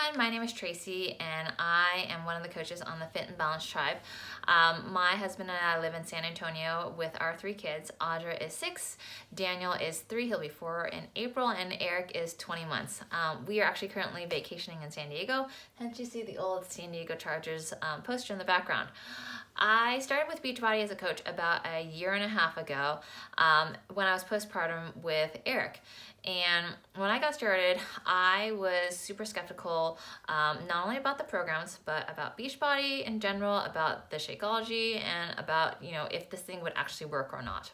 everyone, my name is Tracy and I am one of the coaches on the Fit and Balance Tribe. My husband and I live in San Antonio with our 3 kids. Audra is 6, Daniel is 3, he'll be 4 in April, and Eric is 20 months. We are actually currently vacationing in San Diego, hence you see the old San Diego Chargers poster in the background. I started with Beachbody as a coach about a year and a half ago when I was postpartum with Eric. And when I got started, I was super skeptical, not only about the programs, but about Beachbody in general, about the Shakeology, and about, if this thing would actually work or not.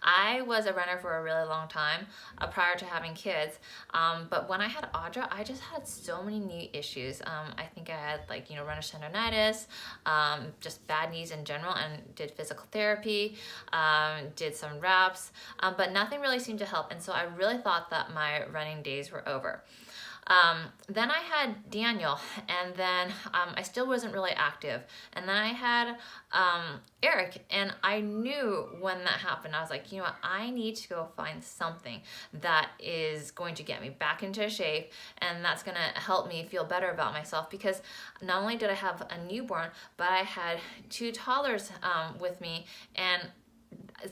I was a runner for a really long time prior to having kids, but when I had Audra, I just had so many knee issues. I think I had runner's tendonitis, just bad knees in general, and did physical therapy, did some reps, but nothing really seemed to help, and so I really thought that my running days were over. Then I had Daniel, and then I still wasn't really active. And then I had Eric, and I knew when that happened, I was like, I need to go find something that is going to get me back into shape, and that's going to help me feel better about myself, because not only did I have a newborn, but I had 2 toddlers with me, and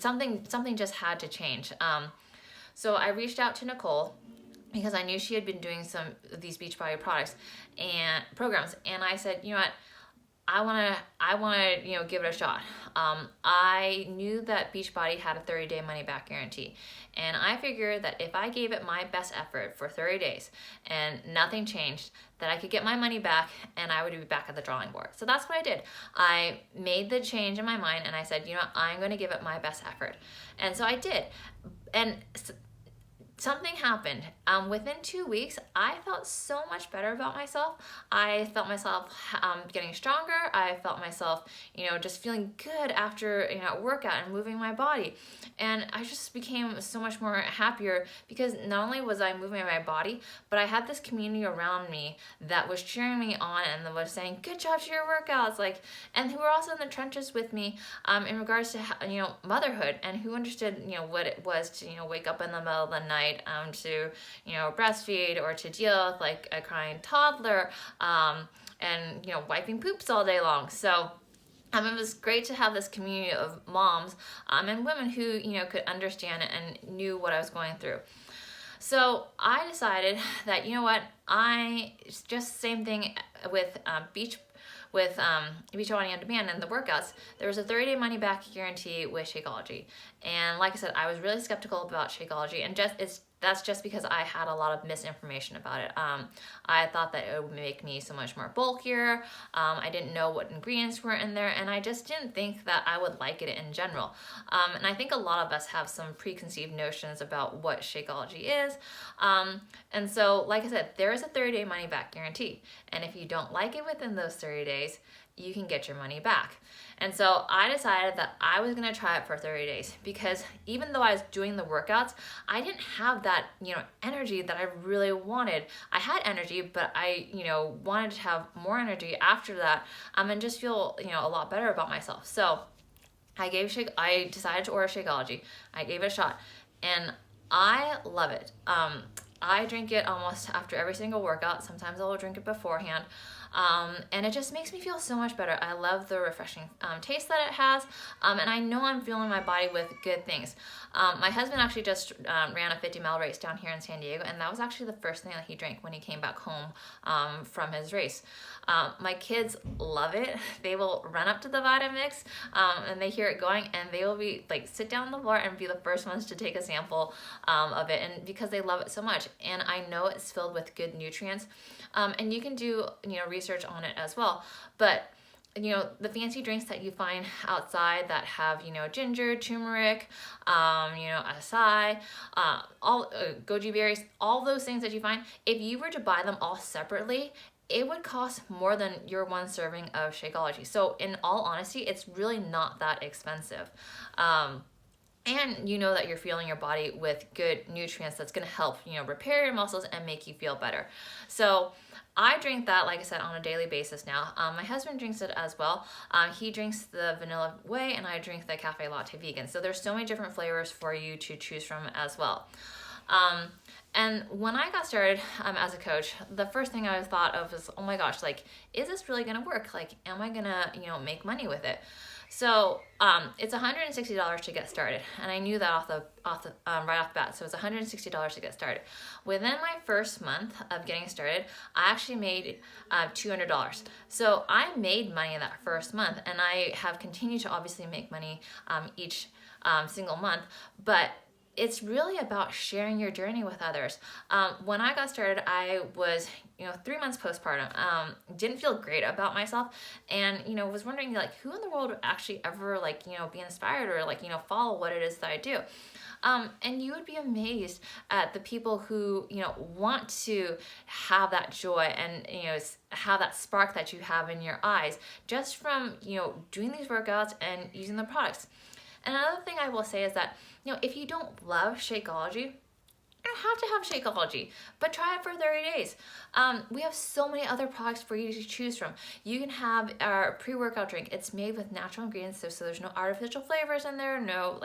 something just had to change. So I reached out to Nicole, because I knew she had been doing some of these Beachbody products and programs, and I said, I want to, give it a shot. I knew that Beachbody had a 30-day money-back guarantee, and I figured that if I gave it my best effort for 30 days and nothing changed, that I could get my money back and I would be back at the drawing board. So that's what I did. I made the change in my mind, and I said, I'm going to give it my best effort, and so I did, and something happened. Within 2 weeks, I felt so much better about myself. I felt myself getting stronger. I felt myself, just feeling good after a workout and moving my body. And I just became so much more happier, because not only was I moving my body, but I had this community around me that was cheering me on and that was saying, "Good job to your workouts," and who were also in the trenches with me in regards to motherhood, and who understood what it was to wake up in the middle of the night to breastfeed, or to deal with a crying toddler, and wiping poops all day long. So it was great to have this community of moms and women who could understand it and knew what I was going through. So I decided that I just same thing with Beachbody on Demand and the workouts. There was a 30-day money-back guarantee with Shakeology, and like I said, I was really skeptical about Shakeology, and that's just because I had a lot of misinformation about it. I thought that it would make me so much more bulkier. I didn't know what ingredients were in there, and I just didn't think that I would like it in general. And I think a lot of us have some preconceived notions about what Shakeology is. And so, like I said, there is a 30-day money-back guarantee, and if you don't like it within those 30 days, you can get your money back. And so I decided that I was gonna try it for 30 days, because even though I was doing the workouts, I didn't have that, energy that I really wanted. I had energy, but I, wanted to have more energy after that, and just feel, a lot better about myself. So I decided to order Shakeology. I gave it a shot, and I love it. I drink it almost after every single workout. Sometimes I'll drink it beforehand. And it just makes me feel so much better. I love the refreshing taste that it has, and I know I'm filling my body with good things. My husband actually just ran a 50-mile race down here in San Diego, and that was actually the first thing that he drank when he came back home from his race. My kids love it. They will run up to the Vitamix and they hear it going, and they will be sit down on the floor and be the first ones to take a sample of it, and because they love it so much. And I know it's filled with good nutrients, and you can do research on it as well. But the fancy drinks that you find outside that have ginger, turmeric, acai, all goji berries, all those things that you find, if you were to buy them all separately, it would cost more than your 1 serving of Shakeology. So in all honesty, it's really not that expensive. And that you're fueling your body with good nutrients that's going to help repair your muscles and make you feel better. So I drink that, like I said, on a daily basis now. My husband drinks it as well. He drinks the vanilla whey, and I drink the cafe latte vegan. So there's so many different flavors for you to choose from as well. And when I got started as a coach, the first thing I thought of was, oh my gosh, like, is this really gonna work? Like, am I gonna, make money with it? So it's $160 to get started, and I knew that right off the bat. So it's $160 to get started. Within my first month of getting started, I actually made $200. So I made money in that first month, and I have continued to obviously make money each single month, but it's really about sharing your journey with others. When I got started, I was, 3 months postpartum. Didn't feel great about myself, and was wondering, like, who in the world would actually ever, like, be inspired or, like, follow what it is that I do. And you would be amazed at the people who want to have that joy and have that spark that you have in your eyes just from doing these workouts and using the products. And another thing I will say is that, if you don't love Shakeology, you don't have to have Shakeology, but try it for 30 days. We have so many other products for you to choose from. You can have our pre-workout drink. It's made with natural ingredients, so there's no artificial flavors in there, no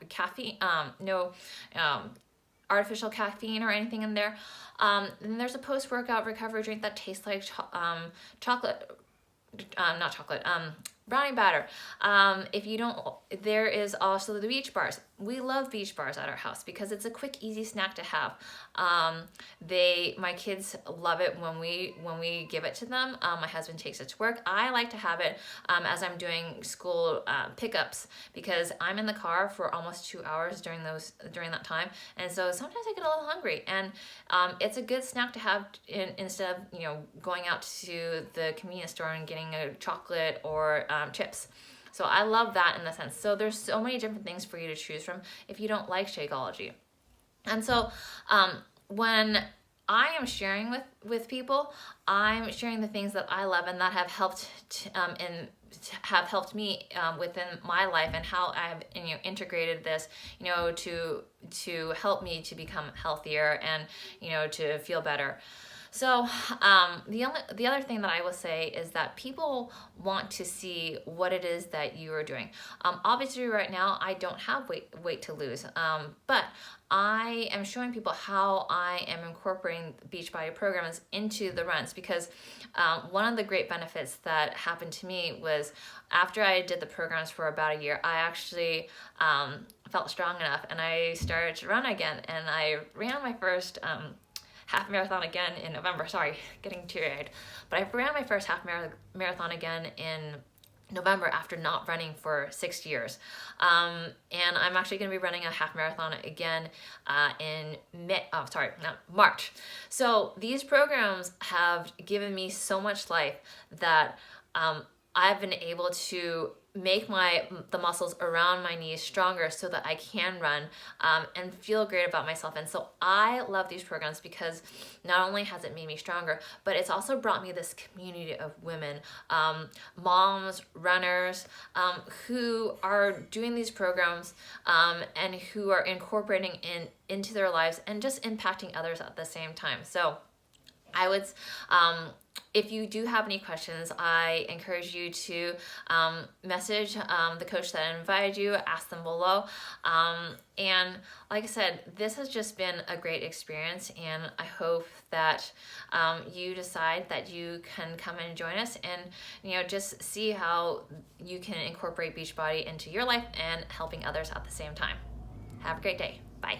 caffeine, no artificial caffeine or anything in there. And there's a post-workout recovery drink that tastes like brownie batter. If you don't, there is also the beach bars. We love beach bars at our house because it's a quick, easy snack to have. My kids love it when we give it to them. My husband takes it to work. I like to have it as I'm doing school pickups because I'm in the car for almost 2 hours during that time, and so sometimes I get a little hungry, and it's a good snack to have instead of going out to the convenience store and getting a chocolate or chips. So I love that in the sense. So there's so many different things for you to choose from if you don't like Shakeology. And so when I am sharing with people, I'm sharing the things that I love and that have helped have helped me within my life, and how I've integrated this to help me to become healthier and to feel better. So the other thing that I will say is that people want to see what it is that you are doing. Obviously right now I don't have weight to lose, but I am showing people how I am incorporating Beachbody programs into the runs, because one of the great benefits that happened to me was after I did the programs for about a year, I actually felt strong enough and I started to run again, and I ran my first half marathon again in November. Sorry, getting teary-eyed. But I ran my first half marathon again in November after not running for 6 years. And I'm actually going to be running a half marathon again in March. So these programs have given me so much life that I've been able to make the muscles around my knees stronger so that I can run and feel great about myself. And so I love these programs because not only has it made me stronger, but it's also brought me this community of women, moms, runners, who are doing these programs and who are incorporating into their lives and just impacting others at the same time. So I would, if you do have any questions, I encourage you to message the coach that invited you, ask them below. And like I said, this has just been a great experience, and I hope that you decide that you can come and join us and just see how you can incorporate Beachbody into your life and helping others at the same time. Have a great day. Bye.